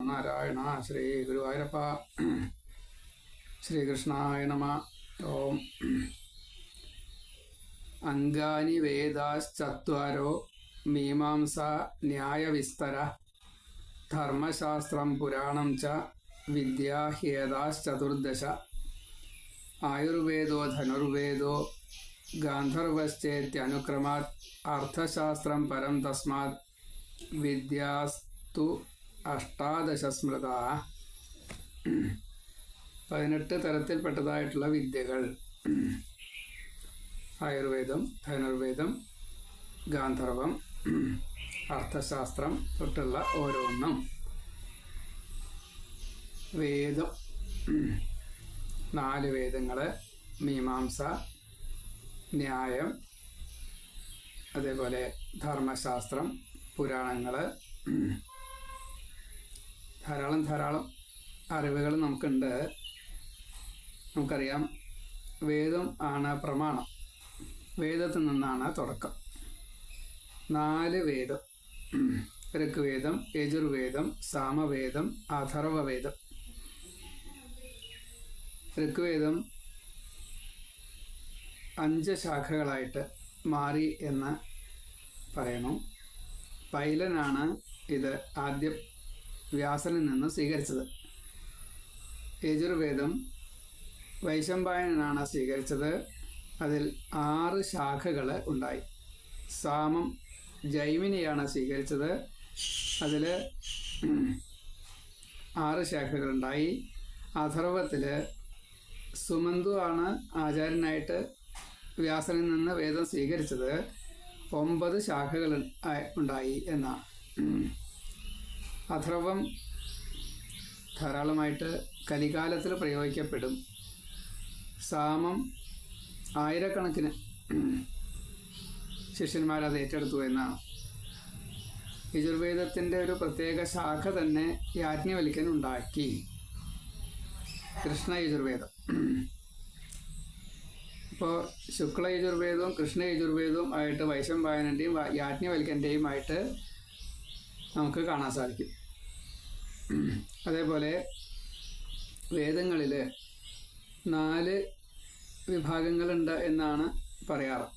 നാരായണ. ശ്രീ ഗുരുവായൂരപ്പ. ശ്രീകൃഷ്ണായ നമ. ഓം. അംഗാനി വേദാശ്ചത്വാരോ മീമാംസ ന്യായവിസ്തര ധർമ്മശാസ്ത്രം പുരാണം ച വിദ്യാ ഹ്യേതാശ്ചതുർദശ. ആയുർവേദോ ധനുർവേദോ ഗാന്ധർവശ്ചേത്യനുക്രമാത് അർത്ഥശാസ്ത്രം പരം തസ്മാത് വിദ്യാസ്തു അഷ്ടാദശ സ്മൃത. 18 തരത്തിൽപ്പെട്ടതായിട്ടുള്ള വിദ്യകൾ. ആയുർവേദം, ധനുർവേദം, ഗാന്ധർവം, അർത്ഥശാസ്ത്രം തൊട്ടുള്ള ഓരോന്നും. വേദം, 4 വേദങ്ങൾ, മീമാംസ, ന്യായം, അതേപോലെ ധർമ്മശാസ്ത്രം, പുരാണങ്ങൾ. ധാരാളം അറിവുകൾ നമുക്കുണ്ട്. നമുക്കറിയാം, വേദം ആണ് പ്രമാണം. വേദത്തിൽ നിന്നാണ് തുടക്കം. 4 വേദം: ഋഗ്വേദം, യജുർവേദം, സാമവേദം, അഥർവവേദം. ഋഗ്വേദം 5 ശാഖകളായിട്ട് മാറി എന്ന് പറയുന്നു. പൈലനാണ് ഇത് ആദ്യം വ്യാസനിൽ നിന്ന് സ്വീകരിച്ചത്. യജുർവേദം വൈശമ്പായനാണ് സ്വീകരിച്ചത്. അതിൽ 6 ശാഖകൾ ഉണ്ടായി. സാമം ജൈമിനിയാണ് സ്വീകരിച്ചത്. അതിൽ 6 ശാഖകളുണ്ടായി. അഥർവത്തിൽ സുമന്തു ആണ് ആചാര്യനായിട്ട് വ്യാസനിൽ നിന്ന് വേദം സ്വീകരിച്ചത്. 9 ശാഖകൾ ഉണ്ടായി എന്നാണ്. അഥർവം ധാരാളമായിട്ട് കലികാലത്തിൽ പ്രയോഗിക്കപ്പെടും. സാമം ആയിരക്കണക്കിന് ശിഷ്യന്മാരത് ഏറ്റെടുത്തു എന്നാണ്. യജുർവേദത്തിൻ്റെ ഒരു പ്രത്യേക ശാഖ തന്നെ യാജ്ഞവൽക്യൻ ഉണ്ടാക്കി, കൃഷ്ണയജുർവേദം. ഇപ്പോൾ ശുക്ലയജുർവേദവും കൃഷ്ണയജുർവേദവും ആയിട്ട് വൈശമ്പായനൻ്റെയും യാജ്ഞവൽക്യൻ്റെയും ആയിട്ട് നമുക്ക് കാണാൻ സാധിക്കും. അതേപോലെ വേദങ്ങളിൽ 4 വിഭാഗങ്ങളുണ്ട് എന്നാണ് പറയാറ്.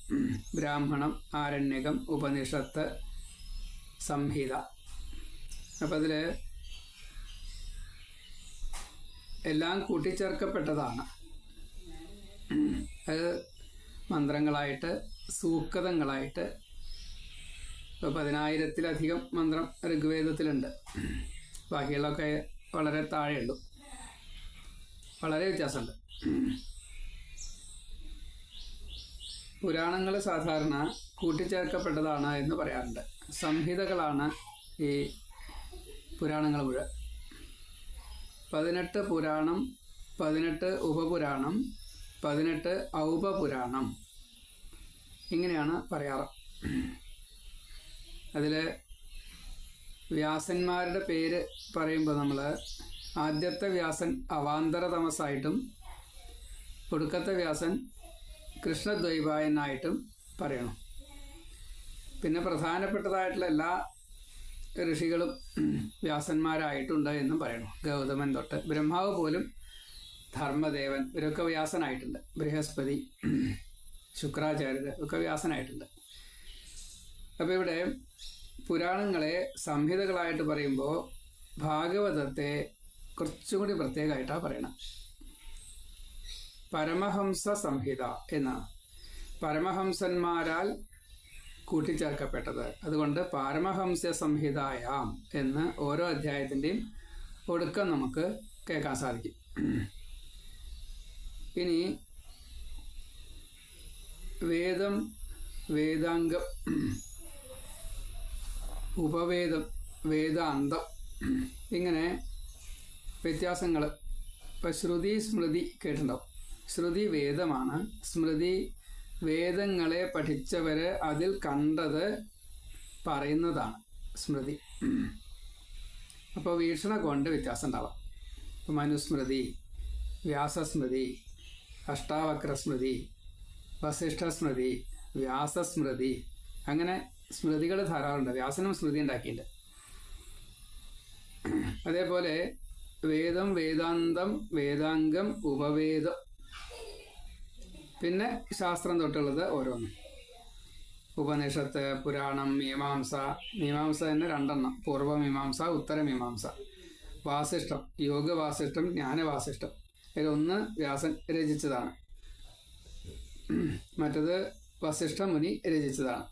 ബ്രാഹ്മണം, ആരണ്യകം, ഉപനിഷത്ത്, സംഹിത. അപ്പം അതിൽ എല്ലാം കൂട്ടിച്ചേർക്കപ്പെട്ടതാണ്. അത് മന്ത്രങ്ങളായിട്ട്, സൂക്തങ്ങളായിട്ട്. ഇപ്പോൾ 10,000-ത്തിലധികം മന്ത്രം ഋഗ്വേദത്തിലുണ്ട്. ബാക്കിയുള്ളതൊക്കെ വളരെ താഴെയുള്ളൂ. വളരെ വ്യത്യാസമുണ്ട്. പുരാണങ്ങൾ സാധാരണ കൂട്ടിച്ചേർക്കപ്പെട്ടതാണ് എന്ന് പറയാറുണ്ട്. സംഹിതകളാണ് ഈ പുരാണങ്ങൾ മുഴുവൻ. 18 പുരാണം, 18 ഉപപുരാണം, 18 ഔപപുരാണം, ഇങ്ങനെയാണ് പറയാറ്. അതിൽ വ്യാസന്മാരുടെ പേര് പറയുമ്പോൾ നമ്മൾ ആദ്യത്തെ വ്യാസൻ അവാന്തരതമസായിട്ടും ഒടുക്കത്തെ വ്യാസൻ കൃഷ്ണദ്വൈപായനായിട്ടും പറയണം. പിന്നെ പ്രധാനപ്പെട്ടതായിട്ടുള്ള എല്ലാ ഋഷികളും വ്യാസന്മാരായിട്ടുണ്ട് എന്നും പറയണം. ഗൗതമൻ തൊട്ട് ബ്രഹ്മാവ് പോലും, ധർമ്മദേവൻ, ഇവരൊക്കെ വ്യാസനായിട്ടുണ്ട്. ബൃഹസ്പതി, ശുക്രാചാര്യർ ഒക്കെ വ്യാസനായിട്ടുണ്ട്. അപ്പോൾ ഇവിടെ പുരാണങ്ങളെ സംഹിതകളായിട്ട് പറയുമ്പോൾ ഭാഗവതത്തെ കുറച്ചും കൂടി പ്രത്യേകമായിട്ടാണ് പറയണം. പരമഹംസ സംഹിത എന്നാണ്. പരമഹംസന്മാരാൽ കൂട്ടിച്ചേർക്കപ്പെട്ടത്. അതുകൊണ്ട് പാരമഹംസ സംഹിതായാം എന്ന് ഓരോ അധ്യായത്തിൻ്റെയും ഒടുക്കം നമുക്ക് കേൾക്കാൻ സാധിക്കും. ഇനി വേദം, വേദാംഗം, ഉപവേദം, വേദാന്തം, ഇങ്ങനെ വ്യത്യാസങ്ങൾ. ഇപ്പം ശ്രുതി, സ്മൃതി കേട്ടിട്ടുണ്ടാവും. ശ്രുതി വേദമാണ്. സ്മൃതി വേദങ്ങളെ പഠിച്ചവർ അതിൽ കണ്ടത് പറയുന്നതാണ് സ്മൃതി. അപ്പോൾ വീക്ഷണ കൊണ്ട് വ്യത്യാസം ഉണ്ടാവാം. ഇപ്പം മനുസ്മൃതി, വ്യാസസ്മൃതി, അഷ്ടാവക്രസ്മൃതി, വസിഷ്ഠസ്മൃതി, വ്യാസസ്മൃതി, അങ്ങനെ സ്മൃതികൾ ധാരാളമുണ്ട്. വ്യാസനും സ്മൃതി ഉണ്ടാക്കിയിട്ടുണ്ട്. അതേപോലെ വേദം, വേദാന്തം, വേദാംഗം, ഉപവേദം, പിന്നെ ശാസ്ത്രം തൊട്ടുള്ളത് ഓരോന്നും. ഉപനിഷത്ത്, പുരാണം, മീമാംസ. മീമാംസ തന്നെ രണ്ടെണ്ണം: പൂർവമീമാംസ, ഉത്തരമീമാംസ. വാസിഷ്ഠം, യോഗവാസിഷ്ഠം, ജ്ഞാനവാസിഷ്ഠം. ഇതിലൊന്ന് വ്യാസൻ രചിച്ചതാണ്, മറ്റത് വസിഷ്ഠ മുനി രചിച്ചതാണ്.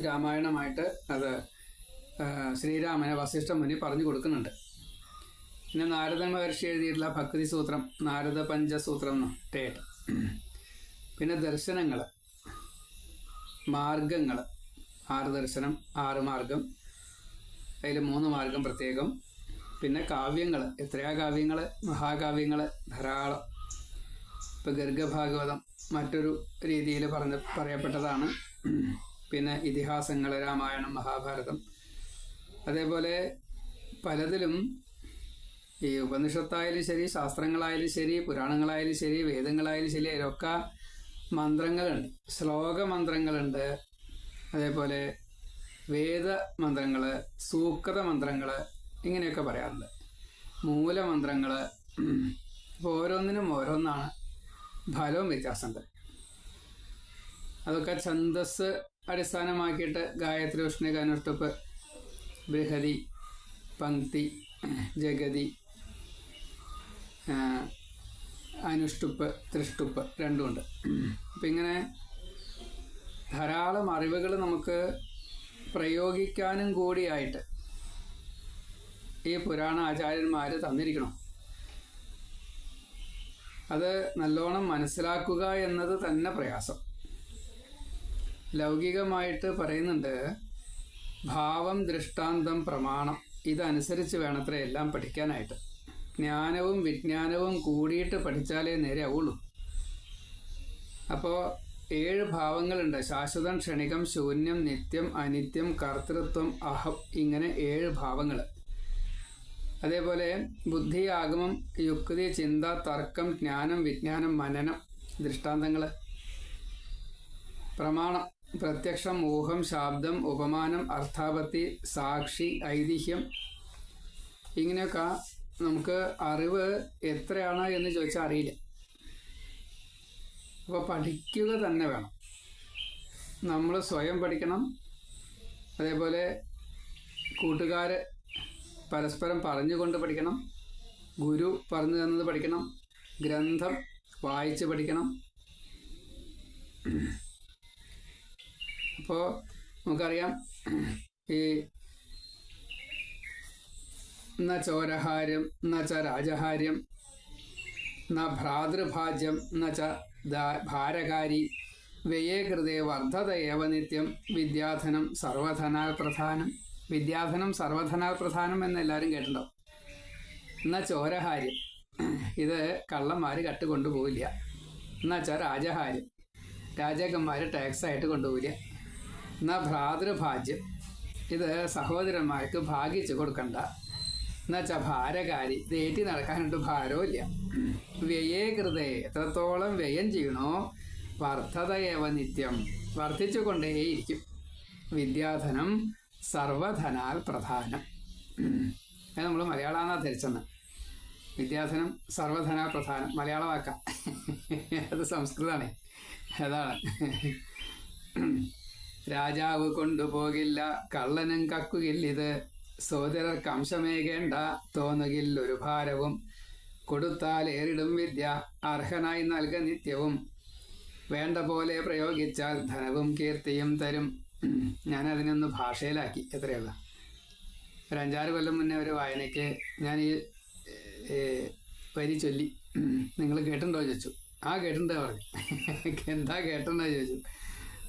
രാമായണമായിട്ട് അത് ശ്രീരാമനെ വസിഷ്ഠ മുനി പറഞ്ഞു കൊടുക്കുന്നുണ്ട്. പിന്നെ നാരദ മഹർഷി എഴുതിയിട്ടുള്ള ഭക്തി സൂത്രം, നാരദ പഞ്ചസൂത്രം എന്നേട്ട്. പിന്നെ ദർശനങ്ങൾ, മാർഗങ്ങൾ, 6 ദർശനം, 6 മാർഗം, അതിൽ 3 മാർഗം പ്രത്യേകം. പിന്നെ കാവ്യങ്ങൾ, എത്രയാ കാവ്യങ്ങൾ, മഹാകാവ്യങ്ങൾ ധാരാളം. ഇപ്പം ഗർഗഭാഗവതം മറ്റൊരു രീതിയിൽ പറയപ്പെട്ടതാണ്. പിന്നെ ഇതിഹാസങ്ങൾ, രാമായണം, മഹാഭാരതം. അതേപോലെ പലതിലും ഈ ഉപനിഷത്തായാലും ശരി, ശാസ്ത്രങ്ങളായാലും ശരി, പുരാണങ്ങളായാലും ശരി, വേദങ്ങളായാലും ശരി, അതിലൊക്കെ മന്ത്രങ്ങളുണ്ട്, ശ്ലോകമന്ത്രങ്ങളുണ്ട്. അതേപോലെ വേദമന്ത്രങ്ങൾ, സൂക്ത മന്ത്രങ്ങൾ, ഇങ്ങനെയൊക്കെ പറയാറുണ്ട്. മൂലമന്ത്രങ്ങൾ. അപ്പോൾ ഓരോന്നിനും ഓരോന്നാണ്, ഫലവും വ്യത്യാസമുണ്ട്. അതൊക്കെ ഛന്ദസ് അടിസ്ഥാനമാക്കിയിട്ട് ഗായത്രി, ഉഷ്ണിക, അനുഷ്ടുപ്പ്, ബൃഹതി, പങ്ക്തി, ജഗതി, അനുഷ്ടുപ്പ്, ത്രിഷ്ടുപ്പ് രണ്ടുമുണ്ട്. അപ്പം ഇങ്ങനെ ധാരാളം അറിവുകൾ നമുക്ക് പ്രയോഗിക്കാനും കൂടിയായിട്ട് ഈ പുരാണ ആചാര്യന്മാർ തന്നിരിക്കണം. അത് നല്ലോണം മനസ്സിലാക്കുക എന്നത് തന്നെ പ്രയാസം. ലൗകികമായിട്ട് പറയുന്നുണ്ട്, ഭാവം, ദൃഷ്ടാന്തം, പ്രമാണം, ഇതനുസരിച്ച് വേണത്ര എല്ലാം പഠിക്കാനായിട്ട്. ജ്ഞാനവും വിജ്ഞാനവും കൂടിയിട്ട് പഠിച്ചാലേ നേരെ ആവുള്ളൂ. അപ്പോൾ 7 ഭാവങ്ങളുണ്ട്: ശാശ്വതം, ക്ഷണികം, ശൂന്യം, നിത്യം, അനിത്യം, കർത്തൃത്വം, അഹം. ഇങ്ങനെ 7 ഭാവങ്ങൾ. അതേപോലെ ബുദ്ധി, ആഗമം, യുക്തി, ചിന്ത, തർക്കം, ജ്ഞാനം, വിജ്ഞാനം, മനനം. ദൃഷ്ടാന്തങ്ങൾ. പ്രമാണം: പ്രത്യക്ഷം, ഊഹം, ശാബ്ദം, ഉപമാനം, അർത്ഥാപത്തി, സാക്ഷി, ഐതിഹ്യം. ഇങ്ങനെയൊക്കെ നമുക്ക് അറിവ് എത്രയാണ് എന്ന് ചോദിച്ചാൽ അറിയില്ല. അപ്പോൾ പഠിക്കുക തന്നെ വേണം. നമ്മൾ സ്വയം പഠിക്കണം. അതേപോലെ കൂട്ടുകാർ പരസ്പരം പറഞ്ഞുകൊണ്ട് പഠിക്കണം. ഗുരു പറഞ്ഞു തന്നത് പഠിക്കണം. ഗ്രന്ഥം വായിച്ച് പഠിക്കണം. അപ്പോൾ നമുക്കറിയാം, ഈ ന ചോരഹാര്യം ന ച രാജഹാര്യം ന ഭ്രാതൃഭാജ്യം ന ച ഭാരകാരി വ്യയേ കൃതേ വർദ്ധത ഏവ നിത്യം വിദ്യാധനം സർവധനാൽ പ്രധാനം. വിദ്യാധനം സർവധനാൽ പ്രധാനം എന്ന് എല്ലാവരും കേട്ടിട്ടുണ്ടാവും. എന്നാൽ ചോരഹാര്യം, ഇത് കള്ളന്മാർ കട്ടുകൊണ്ടുപോവില്ല. എന്നുവെച്ചാൽ രാജഹാര്യം, രാജാക്കന്മാർ ടാക്സായിട്ട് കൊണ്ടുപോവില്ല. എന്നാൽ ഭ്രാതൃഭാജ്യം, ഇത് സഹോദരന്മാർക്ക് ഭാഗിച്ച് കൊടുക്കണ്ട. എന്നുവെച്ചാൽ ഭാരകാരി, ഇത് ഏറ്റി നടക്കാനായിട്ട് ഭാരവും ഇല്ല. വ്യയേ കൃതേ, എത്രത്തോളം വ്യയം ചെയ്യണോ വർദ്ധതയേവ നിത്യം, വർദ്ധിച്ചു കൊണ്ടേയിരിക്കും. വിദ്യാധനം സർവധനാൽ പ്രധാനം. അത് നമ്മൾ മലയാളമാണ് ധരിച്ചെന്ന്. വിദ്യാധനം സർവധനാൽ പ്രധാനം മലയാള വാക്കാം, അത് സംസ്കൃതമാണ്. അതാണ്. രാജാവ് കൊണ്ടുപോകില്ല കള്ളനും കക്കുകില്ലിത്, സോദരർക്ക് അംശമേകേണ്ട തോന്നുകില്ലൊരു ഭാരവും, കൊടുത്താൽ ഏറിടും വിദ്യ അർഹനായി നൽക നിത്യവും, വേണ്ട പോലെ പ്രയോഗിച്ചാൽ ധനവും കീർത്തിയും തരും. ഞാനതിനൊന്ന് ഭാഷയിലാക്കി. എത്രയുള്ള ഒരു 5-6 കൊല്ലം മുന്നേ ഒരു വായനയ്ക്ക് ഞാൻ ഈ വരി ചൊല്ലി. നിങ്ങൾ കേട്ടിട്ടുണ്ടോ ചോദിച്ചു. ആ കേട്ടിട്ടുണ്ടോ പറഞ്ഞു. എന്താ കേട്ടിട്ടുണ്ടോ ചോദിച്ചു.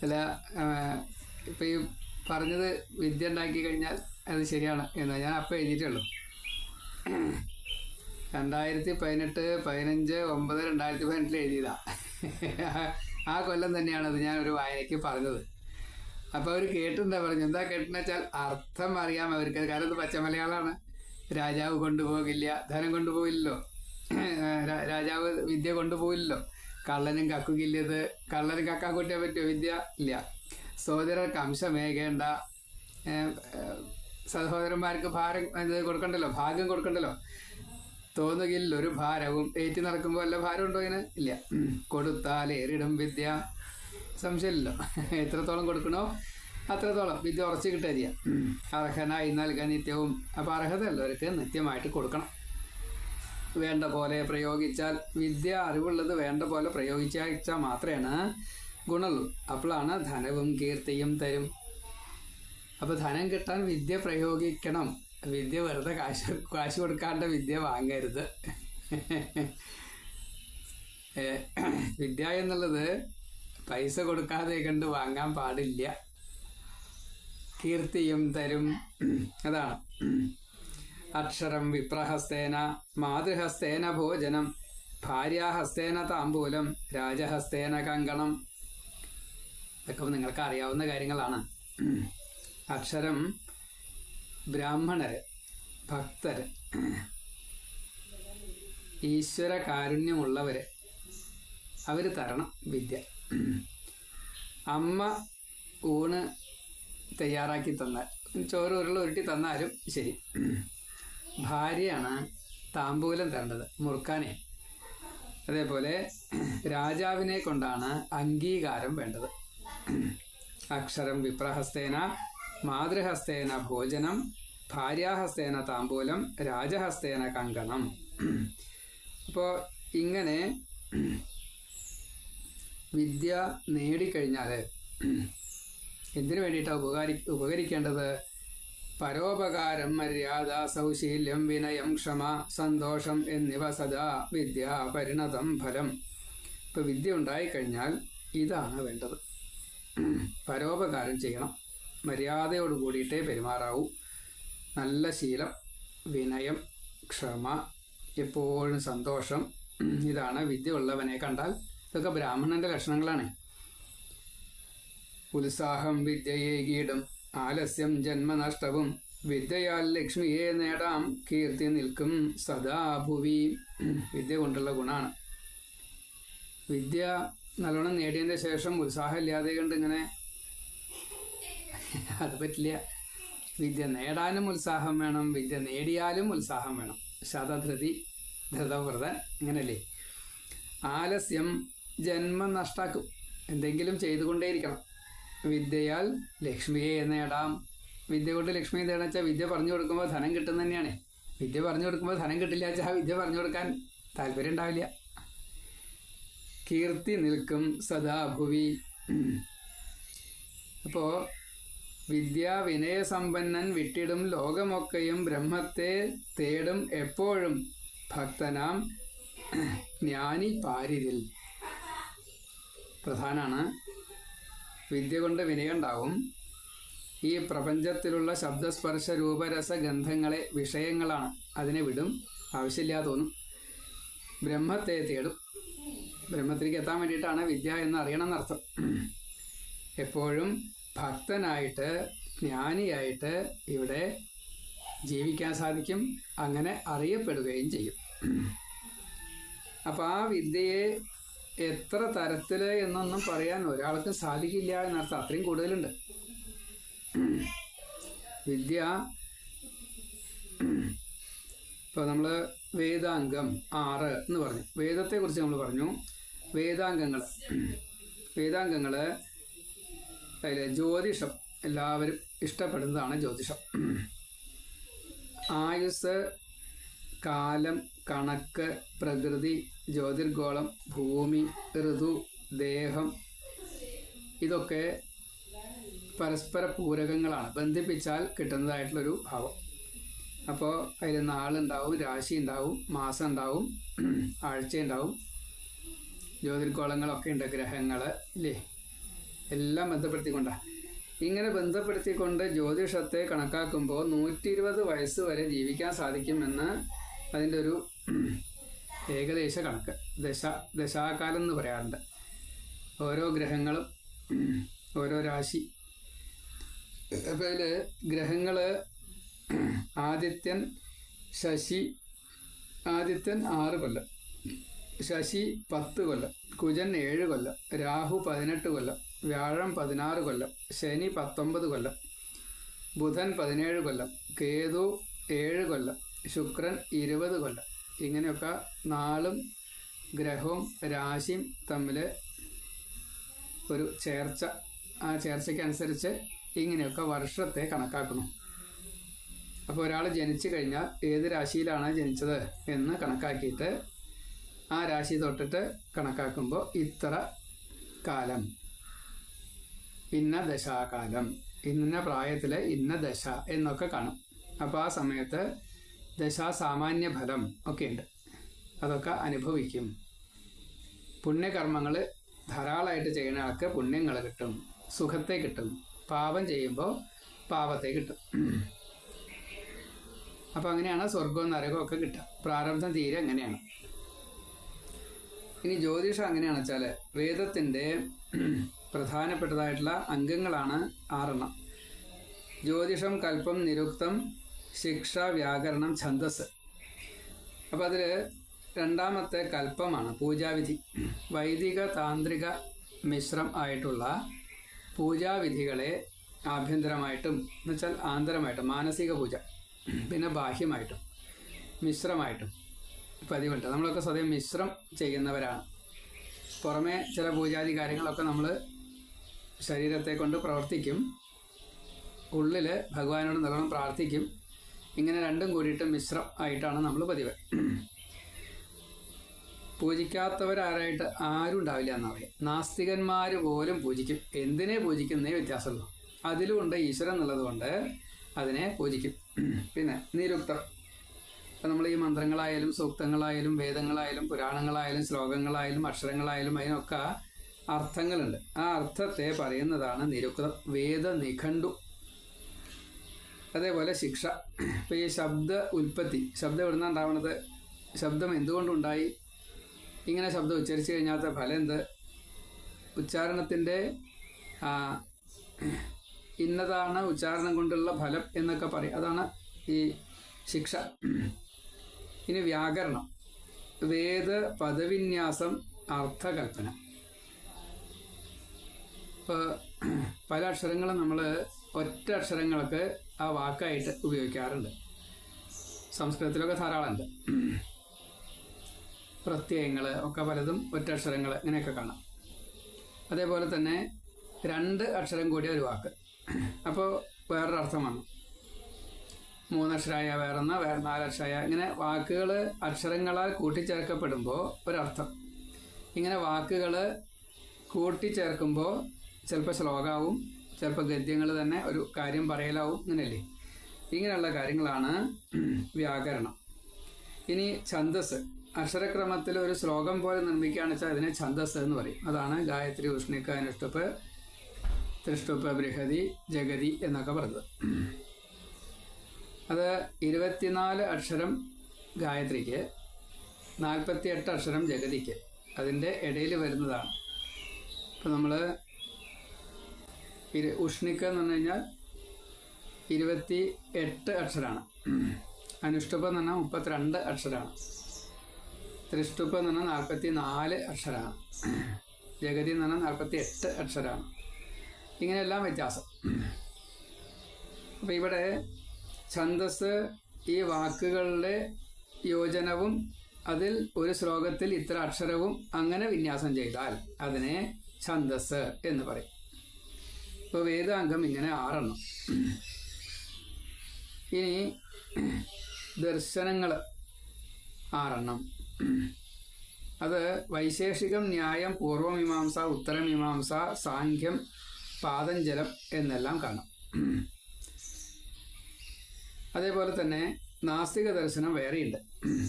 അല്ല, ഇപ്പം ഈ പറഞ്ഞത് വിദ്യ ഉണ്ടാക്കി കഴിഞ്ഞാൽ അത് ശരിയാണ് എന്ന് ഞാൻ അപ്പം എഴുതിയിട്ടുള്ളൂ. 2018, 15, 9, 2018 എഴുതിയതാ. ആ കൊല്ലം തന്നെയാണത് ഞാൻ ഒരു വായനയ്ക്ക് പറഞ്ഞത്. അപ്പോൾ അവർ കേട്ടിട്ടുണ്ടാ പറഞ്ഞു. എന്താ കേട്ടെന്ന് വെച്ചാൽ അർത്ഥം അറിയാം അവർക്ക്. കാരണം ഇത് പച്ച മലയാളമാണ്. രാജാവ് കൊണ്ടുപോകില്ല, ധനം കൊണ്ടുപോകില്ലല്ലോ. രാജാവ് വിദ്യ കൊണ്ടുപോകില്ലല്ലോ. കള്ളനും കക്കുകില്ലത്, കള്ളനും കക്കാൻ കൂട്ടിയാൽ പറ്റുമോ? വിദ്യ ഇല്ല. സോദരർക്ക് അംശമേകേണ്ട, സഹോദരന്മാർക്ക് ഭാരം ഇത് കൊടുക്കണ്ടല്ലോ, ഭാഗ്യം കൊടുക്കണ്ടല്ലോ. തോന്നുകിൽ ഒരു ഭാരവും ഏറ്റി നടക്കുമ്പോൾ വല്ല ഭാരം ഉണ്ടോ ഇതിന്? ഇല്ല. കൊടുത്താൽ ഏറിടും വിദ്യ, സംശയമില്ലല്ലോ. എത്രത്തോളം കൊടുക്കണോ അത്രത്തോളം വിദ്യ ഉറച്ചു കിട്ടുക. അർഹനായി നൽകുക നിത്യവും. അപ്പോൾ അർഹത ഉള്ളവർക്ക് നിത്യമായിട്ട് കൊടുക്കണം. വേണ്ട പോലെ പ്രയോഗിച്ചാൽ, വിദ്യ അറിവുള്ളത് വേണ്ട പോലെ പ്രയോഗിച്ചാൽ മാത്രമേ ഗുണമുള്ളൂ. അപ്പോഴാണ് ധനവും കീർത്തിയും തരും. അപ്പോൾ ധനം കിട്ടാൻ വിദ്യ പ്രയോഗിക്കണം. വിദ്യ വെറുതെ കാശ് കൊടുക്കാണ്ട് വിദ്യ വാങ്ങരുത്. വിദ്യ എന്നുള്ളത് പൈസ കൊടുക്കാതെ കണ്ട് വാങ്ങാൻ പാടില്ല. കീർത്തിയും തരും, അതാണ്. അക്ഷരം വിപ്രഹസ്തേന മാതൃഹസ്തേന ഭോജനം ഭാര്യാഹസ്തേന താമ്പൂലം രാജഹസ്തേന കങ്കണം. ഇതൊക്കെ നിങ്ങൾക്ക് അറിയാവുന്ന കാര്യങ്ങളാണ്. അക്ഷരം ബ്രാഹ്മണര്, ഭക്തര്, ഈശ്വര കാരുണ്യമുള്ളവര്, അവർ തരണം വിദ്യ. അമ്മ ഊണ് തയ്യാറാക്കി തന്നാൽ, ചോറ് ഉരുള ഉരുട്ടി തന്നാലും ശരി. ഭാര്യയാണ് താമ്പൂലം തരേണ്ടത്, മുറുക്കാനേ. അതേപോലെ രാജാവിനെ കൊണ്ടാണ് അംഗീകാരം വേണ്ടത്. അക്ഷരം വിപ്രഹസ്തേന മാതൃഹസ്തേന ഭോജനം ഭാര്യാഹസ്തേന താമ്പൂലം രാജഹസ്തേന കങ്കണം. അപ്പോൾ ഇങ്ങനെ വിദ്യ നേടിക്കഴിഞ്ഞാൽ എന്തിനു വേണ്ടിയിട്ടാണ് ഉപകരിക്കേണ്ടത്? പരോപകാരം, മര്യാദ, സൗശീല്യം, വിനയം, ക്ഷമ, സന്തോഷം എന്നിവ സദാ വിദ്യ പരിണതം ഫലം. ഇപ്പം വിദ്യ ഉണ്ടായിക്കഴിഞ്ഞാൽ ഇതാണ് വേണ്ടത്. പരോപകാരം ചെയ്യണം, മര്യാദയോട് കൂടിയിട്ടേ പെരുമാറാവൂ. നല്ല ശീലം, വിനയം, ക്ഷമ, എപ്പോഴും സന്തോഷം, ഇതാണ് വിദ്യ ഉള്ളവനെ കണ്ടാൽ. ഇതൊക്കെ ബ്രാഹ്മണന്റെ ലക്ഷണങ്ങളാണ്. ഉത്സാഹം വിദ്യയെ കീടും ആലസ്യം ജന്മനഷ്ടവും വിദ്യയാൽ ലക്ഷ്മിയെ നേടാം കീർത്തി നിൽക്കും സദാ ഭുവി. വിദ്യ കൊണ്ടുള്ള ഗുണമാണ്. വിദ്യ നല്ലോണം നേടിയതിൻ്റെ ശേഷം ഉത്സാഹമില്ലാതെ കണ്ട് ഇങ്ങനെ അത് പറ്റില്ല. വിദ്യ നേടാനും ഉത്സാഹം വേണം, വിദ്യ നേടിയാലും ഉത്സാഹം വേണം. ശതധൃതി ധൃതവ്രതൻ, അങ്ങനല്ലേ. ആലസ്യം ജന്മം നഷ്ടാക്കും, എന്തെങ്കിലും ചെയ്തുകൊണ്ടേയിരിക്കണം. വിദ്യയാൽ ലക്ഷ്മിയെ നേടാം. വിദ്യ കൊണ്ട് ലക്ഷ്മിയെ നേടാൻ വെച്ചാൽ വിദ്യ പറഞ്ഞു കൊടുക്കുമ്പോൾ ധനം കിട്ടുന്ന തന്നെയാണ്. വിദ്യ പറഞ്ഞു കൊടുക്കുമ്പോൾ ധനം കിട്ടില്ല വെച്ചാൽ ആ വിദ്യ പറഞ്ഞു കൊടുക്കാൻ താല്പര്യം ഉണ്ടാവില്ല. കീർത്തി നിൽക്കും സദാ ഭുവി. അപ്പോൾ വിദ്യ വിനയസമ്പന്നൻ വിട്ടിടും ലോകമൊക്കെയും ബ്രഹ്മത്തെ തേടും എപ്പോഴും ഭക്തനാം ജ്ഞാനി പാരിതിൽ. പ്രധാനമാണ്. വിദ്യ കൊണ്ട് വിനയം ഉണ്ടാവും. ഈ പ്രപഞ്ചത്തിലുള്ള ശബ്ദസ്പർശ രൂപരസ ഗന്ധങ്ങളെ വിഷയങ്ങളാണ്, അതിനെ വിടും, ആവശ്യമില്ലാതെ തോന്നും. ബ്രഹ്മത്തെ തേടും. ബ്രഹ്മത്തിലേക്ക് എത്താൻ വേണ്ടിയിട്ടാണ് വിദ്യ എന്ന് അറിയണം എന്നർത്ഥം. എപ്പോഴും ഭക്തനായിട്ട് ജ്ഞാനിയായിട്ട് ഇവിടെ ജീവിക്കാൻ സാധിക്കും, അങ്ങനെ അറിയപ്പെടുകയും ചെയ്യും. അപ്പോൾ ആ വിദ്യയെ എത്ര തരത്തിൽ എന്നൊന്നും പറയാൻ ഒരാൾക്കും സാധിക്കില്ല എന്നർത്ഥം. അത്രയും കൂടുതലുണ്ട്. വിദ്യ ഇപ്പോൾ നമ്മൾ വേദാംഗം 6 എന്ന് പറഞ്ഞു. വേദത്തെക്കുറിച്ച് നമ്മൾ പറഞ്ഞു. വേദാംഗങ്ങൾ അതിൽ ജ്യോതിഷം എല്ലാവരും ഇഷ്ടപ്പെടുന്നതാണ്. ജ്യോതിഷം ആയുസ്, കാലം, കണക്ക്, പ്രകൃതി, ജ്യോതിർഗോളം, ഭൂമി, ഋതു, ദേഹം, ഇതൊക്കെ പരസ്പര പൂരകങ്ങളാണ്. ബന്ധിപ്പിച്ചാൽ കിട്ടുന്നതായിട്ടുള്ളൊരു ഭാവം. അപ്പോൾ അതിൽ നാളുണ്ടാവും, രാശി ഉണ്ടാവും, മാസം ഉണ്ടാവും, ആഴ്ച ഉണ്ടാവും, ജ്യോതിർഗോളങ്ങളൊക്കെ ഉണ്ട്, ഗ്രഹങ്ങൾ ഇല്ലേ, എല്ലാം ബന്ധപ്പെടുത്തിക്കൊണ്ടാണ്. ഇങ്ങനെ ബന്ധപ്പെടുത്തിക്കൊണ്ട് ജ്യോതിഷത്തെ കണക്കാക്കുമ്പോൾ 120 വയസ്സ് വരെ ജീവിക്കാൻ സാധിക്കുമെന്ന് അതിൻ്റെ ഒരു ഏകദേശ കണക്ക്. ദശാകാലം എന്ന് പറയാറുണ്ട്. ഓരോ ഗ്രഹങ്ങളും ഓരോ രാശി. അപ്പോൾ അതിൽ ഗ്രഹങ്ങൾ ആദിത്യൻ 6 കൊല്ലം, ശശി 10 കൊല്ലം, കുജൻ 7 കൊല്ലം, രാഹു 18 കൊല്ലം, വ്യാഴം 16 കൊല്ലം, ശനി 19 കൊല്ലം, ബുധൻ 17 കൊല്ലം, കേതു 7 കൊല്ലം, ശുക്രൻ 20 കൊല്ലം. ഇങ്ങനെയൊക്കെ നാളും ഗ്രഹവും രാശിയും തമ്മിൽ ഒരു ചേർച്ച, ആ ചേർച്ചയ്ക്കനുസരിച്ച് ഇങ്ങനെയൊക്കെ വർഷത്തെ കണക്കാക്കണം. അപ്പോൾ ഒരാൾ ജനിച്ചു കഴിഞ്ഞാൽ ഏത് രാശിയിലാണ് ജനിച്ചത് എന്ന് കണക്കാക്കിയിട്ട് ആ രാശി തൊട്ടിട്ട് കണക്കാക്കുമ്പോൾ ഇത്ര കാലം, ഇന്ന ദശാകാലം, ഇന്ന പ്രായത്തിൽ ഇന്ന ദശ എന്നൊക്കെ കാണും. അപ്പോൾ ആ സമയത്ത് ദശാസാമാന്യ ഫലം ഒക്കെ ഉണ്ട്, അതൊക്കെ അനുഭവിക്കും. പുണ്യകർമ്മങ്ങൾ ധാരാളമായിട്ട് ചെയ്യുന്ന ആൾക്ക് പുണ്യങ്ങൾ കിട്ടും, സുഖത്തെ കിട്ടും. പാപം ചെയ്യുമ്പോൾ പാപത്തെ കിട്ടും. അപ്പം അങ്ങനെയാണ് സ്വർഗവും നരകവും ഒക്കെ കിട്ടുക. പ്രാരബ്ധം തീരെ അങ്ങനെയാണ്. ഇനി ജ്യോതിഷം എങ്ങനെയാണെന്ന് വെച്ചാൽ വേദത്തിൻ്റെ പ്രധാനപ്പെട്ടതായിട്ടുള്ള അംഗങ്ങളാണ് 6 ജ്യോതിഷം, കൽപ്പം, നിരുക്തം, ശിക്ഷ, വ്യാകരണം, ഛന്ദസ്. അപ്പോൾ അതിൽ രണ്ടാമത്തെ കൽപ്പമാണ് പൂജാവിധി. വൈദിക താന്ത്രിക മിശ്രം ആയിട്ടുള്ള പൂജാവിധികളെ ആഭ്യന്തരമായിട്ടും എന്നുവെച്ചാൽ ആന്തരമായിട്ടും മാനസിക പൂജ, പിന്നെ ബാഹ്യമായിട്ടും മിശ്രമായിട്ടും പതിവുണ്ട്. നമ്മളൊക്കെ സ്വയം മിശ്രം ചെയ്യുന്നവരാണ്. പുറമേ ചില പൂജാതി കാര്യങ്ങളൊക്കെ നമ്മൾ ശരീരത്തെ കൊണ്ട് പ്രവർത്തിക്കും, ഉള്ളിൽ ഭഗവാനോട് നല്ലോണം പ്രാർത്ഥിക്കും. ഇങ്ങനെ രണ്ടും കൂടിയിട്ട് മിശ്രം ആയിട്ടാണ് നമ്മൾ പതിവ്. പൂജിക്കാത്തവരാരായിട്ട് ആരും ഉണ്ടാവില്ല എന്നറിയാം. നാസ്തികന്മാർ പോലും പൂജിക്കും. എന്തിനെ പൂജിക്കുന്നേ വ്യത്യാസമുള്ളൂ. അതിലുമുണ്ട് ഈശ്വരൻ എന്നുള്ളത് കൊണ്ട് അതിനെ പൂജിക്കും. പിന്നെ നിരുക്തം, അപ്പം നമ്മൾ ഈ മന്ത്രങ്ങളായാലും സൂക്തങ്ങളായാലും വേദങ്ങളായാലും പുരാണങ്ങളായാലും ശ്ലോകങ്ങളായാലും അക്ഷരങ്ങളായാലും അതിനൊക്കെ അർത്ഥങ്ങളുണ്ട്. ആ അർത്ഥത്തെ പറയുന്നതാണ് നിരുക്തം. വേദ നിഘണ്ടു. അതേപോലെ ശിക്ഷ. ഇപ്പം ഈ ശബ്ദ ഉൽപ്പത്തി, ശബ്ദം എവിടെ നിന്നാണ് ഉണ്ടാവുന്നത്, ശബ്ദം എന്തുകൊണ്ടുണ്ടായി, ഇങ്ങനെ ശബ്ദം ഉച്ചരിച്ച് കഴിഞ്ഞാത്ത ഫലം എന്ത്, ഉച്ചാരണത്തിൻ്റെ ഇന്നതാണ് ഉച്ചാരണം കൊണ്ടുള്ള ഫലം എന്നൊക്കെ പറയും. അതാണ് ഈ ശിക്ഷ. ഇനി വ്യാകരണം, വേദ പദവിന്യാസം, അർത്ഥകൽപ്പന. ഇപ്പോൾ പല അക്ഷരങ്ങളും നമ്മൾ ഒറ്റ അക്ഷരങ്ങൾക്ക് ആ വാക്കായിട്ട് ഉപയോഗിക്കാറുണ്ട്. സംസ്കൃതത്തിലൊക്കെ ധാരാളമുണ്ട്. പ്രത്യയങ്ങൾ ഒക്കെ പലതും ഒറ്റ അക്ഷരങ്ങൾ ഇങ്ങനെയൊക്കെ കാണാം. അതേപോലെ തന്നെ 2 അക്ഷരം കൂടിയ ഒരു വാക്ക്, അപ്പോൾ വേറൊരർത്ഥമാണ്. 3 അക്ഷരമായ വേറൊന്ന്, വേറെ 4 അക്ഷരമായ, ഇങ്ങനെ വാക്കുകൾ അക്ഷരങ്ങളാൽ കൂട്ടിച്ചേർക്കപ്പെടുമ്പോൾ ഒരർത്ഥം. ഇങ്ങനെ വാക്കുകൾ കൂട്ടിച്ചേർക്കുമ്പോൾ ചിലപ്പോൾ ശ്ലോകമാവും, ചിലപ്പോൾ ഗദ്യങ്ങൾ തന്നെ ഒരു കാര്യം പറയലാവും. ഇങ്ങനെയല്ലേ? ഇങ്ങനെയുള്ള കാര്യങ്ങളാണ് വ്യാകരണം. ഇനി ഛന്ദസ്, അക്ഷരക്രമത്തിൽ ഒരു ശ്ലോകം പോലെ നിർമ്മിക്കുകയാണെന്ന് വെച്ചാൽ അതിനെ ഛന്ദസ് എന്ന് പറയും. അതാണ് ഗായത്രി, ഉഷ്ണിക, അനുഷ്ടുപ്പ്, ത്രിഷ്ടുപ്പ്, ബൃഹതി, ജഗതി എന്നൊക്കെ പറഞ്ഞത്. അത് 24 അക്ഷരം ഗായത്രിക്ക്, 48 അക്ഷരം ജഗതിക്ക്, അതിൻ്റെ ഇടയിൽ വരുന്നതാണ്. ഇപ്പോൾ നമ്മൾ ഉഷ്ണിക്ക എന്ന് പറഞ്ഞു കഴിഞ്ഞാൽ 28 അക്ഷരമാണ്. അനുഷ്ടുപ്പ് എന്ന് പറഞ്ഞാൽ 32 അക്ഷരമാണ്. ത്രിഷ്ടുപ്പ് എന്ന് പറഞ്ഞാൽ 44 അക്ഷരമാണ്. ജഗതി എന്ന് പറഞ്ഞാൽ 48 അക്ഷരമാണ്. ഇങ്ങനെയെല്ലാം വ്യത്യാസം. അപ്പോൾ ഇവിടെ ഛന്ദസ് ഈ വാക്കുകളുടെ യോജനവും അതിൽ ഒരു ശ്ലോകത്തിൽ ഇത്ര അക്ഷരവും അങ്ങനെ വിന്യാസം ചെയ്താൽ അതിനെ ഛന്ദസ് എന്ന് പറയും. ഇപ്പോൾ വേദാംഗം ഇങ്ങനെ 6. ഇനി ദർശനങ്ങൾ 6. അത് വൈശേഷികം, ന്യായം, പൂർവമീമാംസ, ഉത്തരമീമാംസ, സാഖ്യം, പാതഞ്ജലം എന്നെല്ലാം കാണാം. അതേപോലെ തന്നെ നാസ്തിക ദർശനം വേറെയുണ്ട്.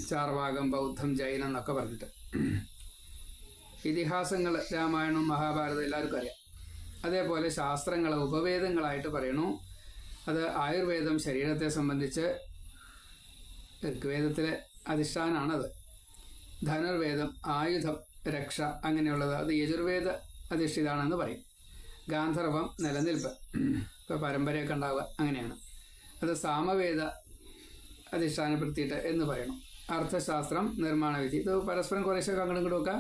ചാർവാകം, ബൗദ്ധം, ജൈനം എന്നൊക്കെ പറഞ്ഞിട്ട്. ഇതിഹാസങ്ങൾ രാമായണവും മഹാഭാരതം എല്ലാവർക്കും അറിയാം. അതേപോലെ ശാസ്ത്രങ്ങൾ ഉപവേദങ്ങളായിട്ട് പറയണു. അത് ആയുർവേദം ശരീരത്തെ സംബന്ധിച്ച്, ഋഗ്വേദത്തിലെ അധിഷ്ഠാനമാണത്. ധനുർവേദം ആയുധം, രക്ഷ അങ്ങനെയുള്ളത് അത് യജുർവേദ അധിഷ്ഠിതാണെന്ന് പറയും. ഗാന്ധർവം നിലനിൽപ്പ്, ഇപ്പോൾ പരമ്പരയൊക്കെ ഉണ്ടാവുക അങ്ങനെയാണ്. അത് സാമവേദ അധിഷ്ഠാനപ്പെടുത്തിയിട്ട് എന്ന് പറയണം. അർത്ഥശാസ്ത്രം, നിർമ്മാണവിധി, ഇത് പരസ്പരം കുറേശ്ശൊക്കെ അങ്ങോട്ടും ഇങ്ങോട്ടുമൊക്കെ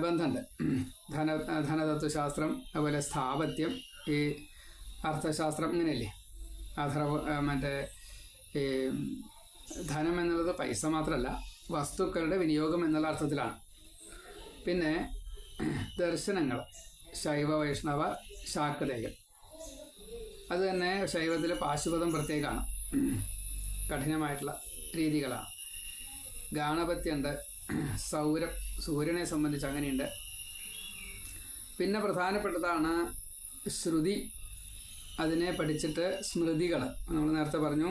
ബന്ധമുണ്ട്. ധനതത്വശാസ്ത്രം, അതുപോലെ സ്ഥാപത്യം, ഈ അർത്ഥശാസ്ത്രം ഇങ്ങനെയല്ലേ. അഥർവ മറ്റേ ഈ ധനം എന്നുള്ളത് പൈസ മാത്രമല്ല, വസ്തുക്കളുടെ വിനിയോഗം എന്നുള്ള അർത്ഥത്തിലാണ്. പിന്നെ ദർശനങ്ങൾ, ശൈവ വൈഷ്ണവ ശാക്തേയൻ. അത് തന്നെ ശൈവത്തിൽ പാശുപതം പ്രത്യേകമാണ്, കഠിനമായിട്ടുള്ള രീതികളാണ്. ഗാണപത്യമുണ്ട്, സൗരം സൂര്യനെ സംബന്ധിച്ച് അങ്ങനെയുണ്ട്. പിന്നെ പ്രധാനപ്പെട്ടതാണ് ശ്രുതി. അതിനെ പഠിച്ചിട്ട് സ്മൃതികൾ, നമ്മൾ നേരത്തെ പറഞ്ഞു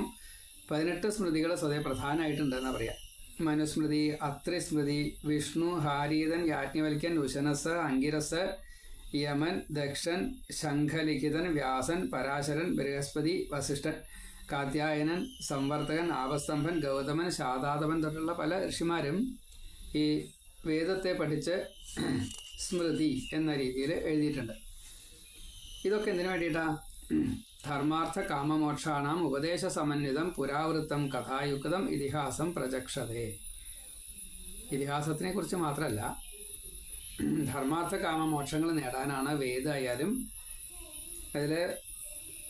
18 സ്മൃതികൾ സ്വതേ പ്രധാനമായിട്ടുണ്ടെന്ന് പറയാം. മനുസ്മൃതി, അത്രിസ്മൃതി, വിഷ്ണു, ഹാരീതൻ, യാജ്ഞവൽക്യൻ, ഉശനസ്, അങ്കിരസ്, യമൻ, ദക്ഷൻ, ശംഖലിഖിതൻ, വ്യാസൻ, പരാശരൻ, ബൃഹസ്പതി, വസിഷ്ഠൻ, കാത്യായനൻ, സംവർത്തകൻ, ആപസ്തംഭൻ, ഗൗതമൻ, ശാതാതപൻ തൊട്ടുള്ള പല ഋഷിമാരും ഈ വേദത്തെ പഠിച്ച് സ്മൃതി എന്ന രീതിയിൽ എഴുതിയിട്ടുണ്ട്. ഇതൊക്കെ എന്തിനു വേണ്ടിയിട്ടാണ്? ധർമാർത്ഥ കാമമോക്ഷാണാം ഉപദേശ സമന്വിതം പുരാവൃത്തം കഥായുക്തം ഇതിഹാസം പ്രചക്ഷതേ. ഇതിഹാസത്തിനെ കുറിച്ച് മാത്രമല്ല, ധർമാർത്ഥ കാമമോക്ഷങ്ങൾ നേടാനാണ് വേദമായാലും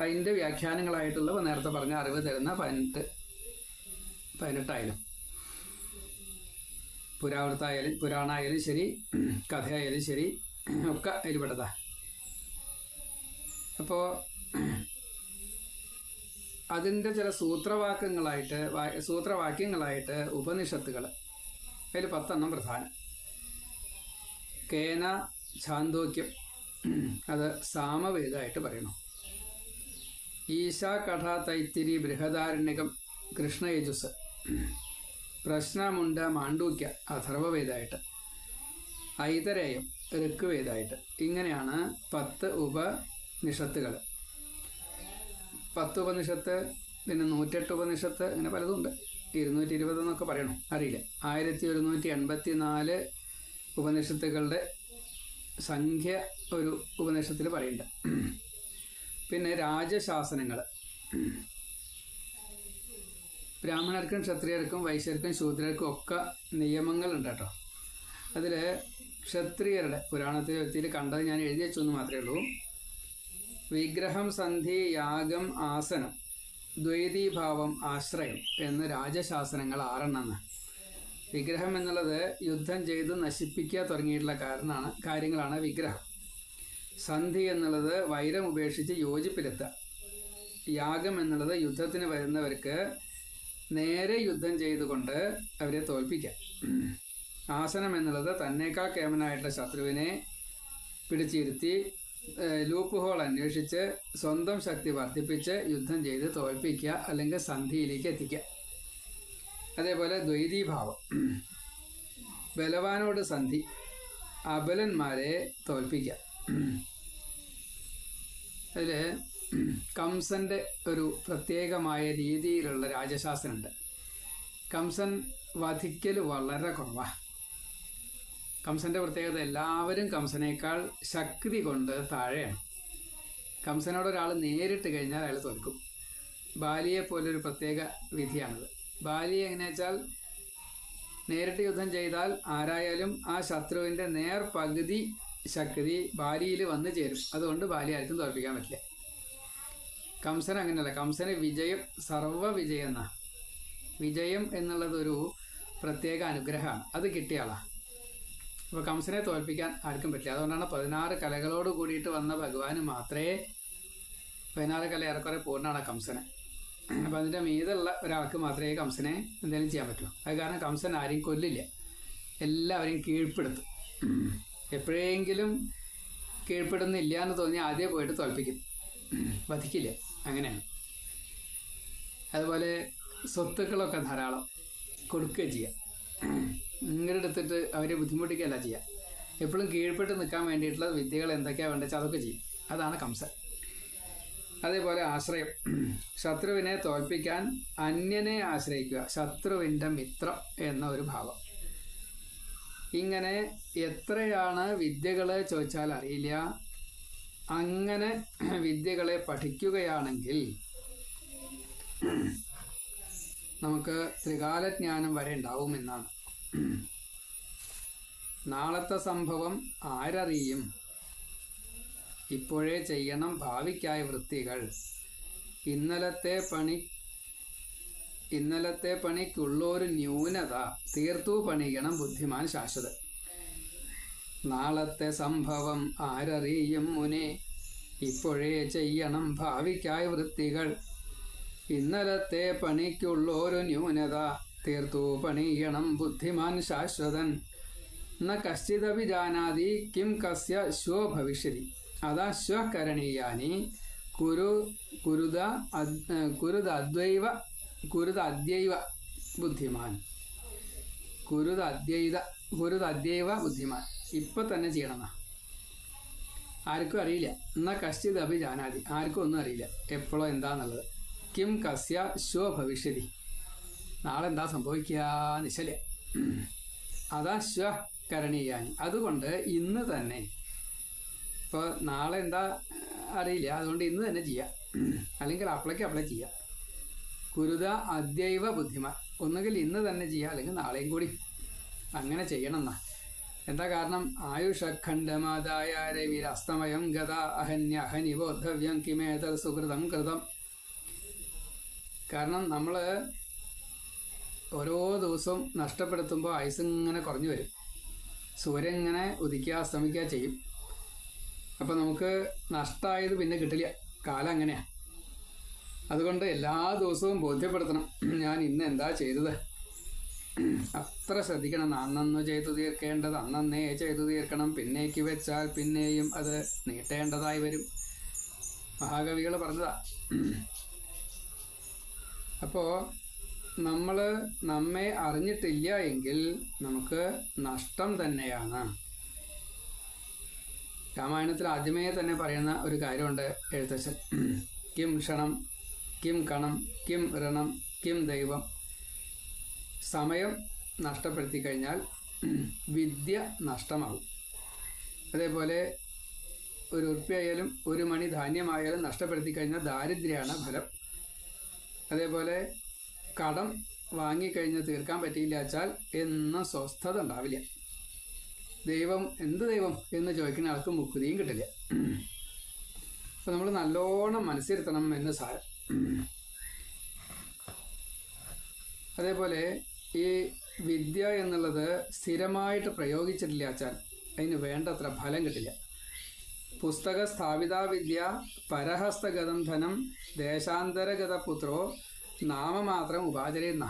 അതിൻ്റെ വ്യാഖ്യാനങ്ങളായിട്ടുള്ള നേരത്തെ പറഞ്ഞ അറിവ് തരുന്ന 18 പുരാവൃത്തായാലും പുരാണമായാലും ശരി, കഥയായാലും ശരി, ഒക്കെ അതിൽപ്പെട്ടതാ. അപ്പോൾ അതിൻ്റെ ചില സൂത്രവാക്യങ്ങളായിട്ട് ഉപനിഷത്തുകൾ, അതിൽ 10 പ്രധാനം. കേന ഛാന്തോക്യം, അത് സാമവേദമായിട്ട് പറയണം. ഈശാ കഠ തൈത്തിരി ബൃഹദാരണ്യകം കൃഷ്ണയജുസ്, പ്രശ്നമുണ്ട മാണ്ഡൂക്യ അഥർവവേദമായിട്ട്, ഐതരേയം ഋഗ്വേദമായിട്ട്. ഇങ്ങനെയാണ് 10 ഉപനിഷത്തുകൾ. 10 ഉപനിഷത്ത്, പിന്നെ 108 ഉപനിഷത്ത്, അങ്ങനെ പലതുണ്ട്. 220 എന്നൊക്കെ പറയണം, അറിയില്ല. 1184 ഉപനിഷത്തുകളുടെ സംഖ്യ ഒരു ഉപനിഷത്തിൽ പറയുന്നുണ്ട്. പിന്നെ രാജശാസനങ്ങൾ, ബ്രാഹ്മണർക്കും ക്ഷത്രിയർക്കും വൈശ്യർക്കും ശൂദ്രർക്കും ഒക്കെ നിയമങ്ങളുണ്ട് കേട്ടോ. അതിൽ ക്ഷത്രിയരുടെ പുരാണത്തിൽ കണ്ടത് ഞാൻ എഴുതി വെച്ചെന്ന് മാത്രമേ ഉള്ളൂ. വിഗ്രഹം, സന്ധി, യാഗം, ആസനം, ദ്വൈതീഭാവം, ആശ്രയം എന്ന് രാജശാസനങ്ങൾ 6 വിഗ്രഹം എന്നുള്ളത് യുദ്ധം ചെയ്ത് നശിപ്പിക്കുക തുടങ്ങിയിട്ടുള്ള കാര്യങ്ങളാണ് വിഗ്രഹം. സന്ധി എന്നുള്ളത് വൈരം ഉപേക്ഷിച്ച് യോജിപ്പിലെത്തുക. യാഗം എന്നുള്ളത് യുദ്ധത്തിന് വരുന്നവർക്ക് നേരെ യുദ്ധം ചെയ്തുകൊണ്ട് അവരെ തോൽപ്പിക്കുക. ആസനം എന്നുള്ളത് തന്നേക്കാൾ കേമനായിട്ടുള്ള ശത്രുവിനെ പിടിച്ചിരുത്തി ലൂപ്പ് ഹോൾ അന്വേഷിച്ച് സ്വന്തം ശക്തി വർദ്ധിപ്പിച്ച് യുദ്ധം ചെയ്ത് തോൽപ്പിക്കുക, അല്ലെങ്കിൽ സന്ധിയിലേക്ക് എത്തിക്കുക. അതേപോലെ ദ്വൈതീഭാവം, ബലവാനോട് സന്ധി, അബലന്മാരെ തോൽപ്പിക്കുക. അതിൽ കംസന്റെ ഒരു പ്രത്യേകമായ രീതിയിലുള്ള രാജശാസ്ത്രമുണ്ട്. കംസൻ വധിക്കൽ വളരെ കുറവാണ്. കംസന്റെ പ്രത്യേകത, എല്ലാവരും കംസനേക്കാൾ ശക്തി കൊണ്ട് താഴെയാണ്. കംസനോട് ഒരാൾ നേരിട്ട് കഴിഞ്ഞാൽ അയാൾ തോൽക്കും. ബാലിയെ പോലൊരു പ്രത്യേക വിധിയാണത്. ബാലി എങ്ങനെയാ വെച്ചാൽ, നേരിട്ട് യുദ്ധം ചെയ്താൽ ആരായാലും ആ ശത്രുവിൻ്റെ പകുതി ശക്തി ബാലിയിൽ വന്നു ചേരും. അതുകൊണ്ട് ബാലി ആർക്കും തോൽപ്പിക്കാൻ പറ്റില്ല. കംസൻ അങ്ങനെയല്ല. കംസന് വിജയം, സർവ്വവിജയം എന്നാണ്. വിജയം എന്നുള്ളതൊരു പ്രത്യേക അനുഗ്രഹമാണ്. അത് കിട്ടിയ ആളാണ്. അപ്പോൾ കംസനെ തോൽപ്പിക്കാൻ ആർക്കും പറ്റില്ല. അതുകൊണ്ടാണ് 16 കലകളോട് കൂടിയിട്ട് വന്ന ഭഗവാന് മാത്രമേ 16 കല ഏറെക്കുറെ പൂർണ്ണമാണ് കംസന്. അപ്പം അതിൻ്റെ മീതുള്ള ഒരാൾക്ക് മാത്രമേ കംസനെ എന്തെങ്കിലും ചെയ്യാൻ പറ്റൂ. അത് കാരണം കംസൻ ആരെയും കൊല്ലില്ല, എല്ലാവരെയും കീഴ്പ്പെടുത്തും. എപ്പോഴെങ്കിലും കീഴ്പ്പെടുന്നില്ല എന്ന് തോന്നി ആദ്യം പോയിട്ട് തോൽപ്പിക്കും, വധിക്കില്ല. അങ്ങനെയാണ്. അതുപോലെ സ്വത്തുക്കളൊക്കെ ധാരാളം കൊടുക്കുക ചെയ്യുക. ഇങ്ങനെ എടുത്തിട്ട് അവരെ ബുദ്ധിമുട്ടിക്കുകയല്ല ചെയ്യുക. എപ്പോഴും കീഴ്പ്പെട്ട് നിൽക്കാൻ വേണ്ടിയിട്ടുള്ള വിദ്യകൾ എന്തൊക്കെയാണ് വേണ്ടത് അതൊക്കെ ചെയ്യും. അതാണ് കംസൻ. അതേപോലെ ആശ്രയം, ശത്രുവിനെ തോൽപ്പിക്കാൻ അന്യനെ ആശ്രയിക്കുക, ശത്രുവിൻ്റെ മിത്രം എന്ന ഒരു ഭാവം. ഇങ്ങനെ എത്രയാണ് വിദ്യകൾ ചോദിച്ചാൽ അറിയില്ല. അങ്ങനെ വിദ്യകളെ പഠിക്കുകയാണെങ്കിൽ നമുക്ക് ത്രികാലജ്ഞാനം വരെ ഉണ്ടാവുമെന്നാണ്. നാളത്തെ സംഭവം ആരറിയും, ഇപ്പോഴേ ചെയ്യണം ഭാവിക്കായ വൃത്തികൾ ഇന്നലത്തെ പണിക്കുള്ളൊരു ന്യൂനത തീർത്തു പണിയണം ബുദ്ധിമാൻ ശാശ്വതൻ. നാളത്തെ സംഭവം ആരറിയും മുനെ, ഇപ്പോഴേ ചെയ്യണം ഭാവിക്കായി വൃത്തികൾ. ഇന്നലത്തെ പണിക്കുള്ളൊരു ന്യൂനത തീർത്തു പണിയണം ബുദ്ധിമാൻ ശാശ്വതൻ. ന കശ്ചിദപി ജാനാതി കിം കസ്യ ശ്വോ ഭവിഷ്യതി, അതാ ശ്വ കരണീയാനി കുരുതദ്യൈവ ബുദ്ധിമാൻ. കുരുതദ്യൈവ ബുദ്ധിമാൻ, ഇപ്പൊ തന്നെ ചെയ്യണമെന്നാ. ആർക്കും അറിയില്ല. എന്നാ കശ്ചിത് അഭി ജാനാതി, ആർക്കും ഒന്നും അറിയില്ല എപ്പോഴോ എന്താന്നുള്ളത്. കിം കസ്യ ശ്വ ഭവിഷ്യതി, നാളെ എന്താ സംഭവിക്കുക നിശ്ചല. അതാ ശ്വ കരണീയാനി, അതുകൊണ്ട് ഇന്ന് തന്നെ. ഇപ്പോൾ നാളെ എന്താ അറിയില്ല, അതുകൊണ്ട് ഇന്ന് തന്നെ ചെയ്യാം, അല്ലെങ്കിൽ അപ്ലൈ ചെയ്യാം. കുരുത അദ്യൈവ ബുദ്ധിമാൻ, ഒന്നുകിൽ ഇന്ന് തന്നെ ചെയ്യാം, അല്ലെങ്കിൽ നാളെയും കൂടി അങ്ങനെ ചെയ്യണം എന്നാ. എന്താ കാരണം? ആയുഷഖണ്ഡമാതായ രവിരസ്തമയം ഗത അഹന്യഹനി ബോദ്ധവ്യം കിമേതർ സുഹൃതം കൃതം. കാരണം നമ്മൾ ഓരോ ദിവസവും നഷ്ടപ്പെടുത്തുമ്പോൾ ആയുസ് ഇങ്ങനെ കുറഞ്ഞു വരും. സൂര്യൻ ഇങ്ങനെ ഉദിക്കുക അസ്തമിക്കുക ചെയ്യും. അപ്പം നമുക്ക് നഷ്ടമായത് പിന്നെ കിട്ടില്ല. കാലം അങ്ങനെയാണ്. അതുകൊണ്ട് എല്ലാ ദിവസവും ബോധ്യപ്പെടുത്തണം, ഞാൻ ഇന്ന് എന്താ ചെയ്തത്. അത്ര ശ്രദ്ധിക്കണം. അന്നന്ന് ചെയ്തു തീർക്കേണ്ടത് അന്നന്നേ ചെയ്തു തീർക്കണം. പിന്നേക്ക് വെച്ചാൽ പിന്നെയും അത് നീട്ടേണ്ടതായി വരും. മഹാകവികൾ പറഞ്ഞതാ. അപ്പോൾ നമ്മെ അറിഞ്ഞിട്ടില്ല എങ്കിൽ നമുക്ക് നഷ്ടം തന്നെയാണ്. രാമായണത്തിൽ ആദ്യമേ തന്നെ പറയുന്ന ഒരു കാര്യമുണ്ട് എഴുത്തച്ഛൻ. കിം ക്ഷണം, കിം കണം, കിം ഋണം, കിം ദൈവം. സമയം നഷ്ടപ്പെടുത്തി കഴിഞ്ഞാൽ വിദ്യ നഷ്ടമാകും. അതേപോലെ ഒരു ഉറുപ്പ്യായാലും ഒരു മണി ധാന്യമായാലും നഷ്ടപ്പെടുത്തി കഴിഞ്ഞാൽ ദാരിദ്ര്യമാണ് ഫലം. അതേപോലെ കടം വാങ്ങിക്കഴിഞ്ഞ് തീർക്കാൻ പറ്റിയില്ല വെച്ചാൽ എന്നും സ്വസ്ഥത ഉണ്ടാവില്ല. എന്ത് ദൈവം എന്ന് ചോദിക്കുന്ന ആൾക്ക് മുക്തിയും കിട്ടില്ല. അപ്പം നമ്മൾ നല്ലോണം മനസ്സിരുത്തണം എന്ന് സാരം. അതേപോലെ ഈ വിദ്യ എന്നുള്ളത് സ്ഥിരമായിട്ട് പ്രയോഗിച്ചിട്ടില്ല വെച്ചാൽ അതിന് വേണ്ടത്ര ഫലം കിട്ടില്ല. പുസ്തക സ്ഥാപിത വിദ്യ പരഹസ്തഗതം ധനം ദേശാന്തരഗത പുത്രോ നാമമാത്രം ഉപാചരയുന്ന.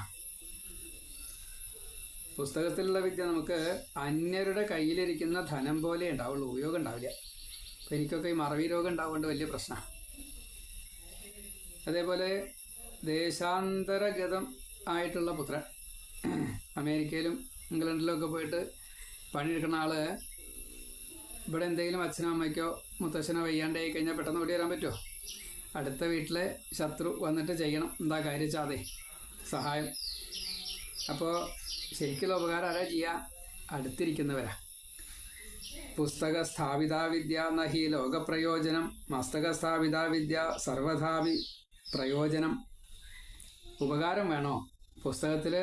പുസ്തകത്തിലുള്ള വിദ്യ നമുക്ക് അന്യരുടെ കയ്യിലിരിക്കുന്ന ധനം പോലെ ഉണ്ടാവുള്ളൂ, ഉപയോഗം ഉണ്ടാവില്ല. അപ്പം എനിക്കൊക്കെ ഈ മറവി രോഗം ഉണ്ടാവുകൊണ്ട് വലിയ പ്രശ്നമാണ്. അതേപോലെ ദേശാന്തരഗതം ആയിട്ടുള്ള പുത്രൻ, അമേരിക്കയിലും ഇംഗ്ലണ്ടിലും ഒക്കെ പോയിട്ട് പണിയെടുക്കുന്ന ആള് ഇവിടെ എന്തെങ്കിലും അച്ഛനോ അമ്മയ്ക്കോ മുത്തച്ഛനോ വയ്യാണ്ടായി കഴിഞ്ഞാൽ പെട്ടെന്ന് ഓടി വരാൻ പറ്റുമോ? അടുത്ത വീട്ടിലെ ശത്രു വന്നിട്ട് ചെയ്യണം. എന്താ കാര്യം ചാതെ സഹായം. അപ്പോൾ ശരിക്കുള്ള ഉപകാരം ആരാ ചെയ്യുക? അടുത്തിരിക്കുന്നവരാ. പുസ്തക സ്ഥാപിത വിദ്യ നഹി ലോകപ്രയോജനം മസ്തക സ്ഥാപിത വിദ്യ സർവഥാപി പ്രയോജനം. ഉപകാരം വേണോ? പുസ്തകത്തിൽ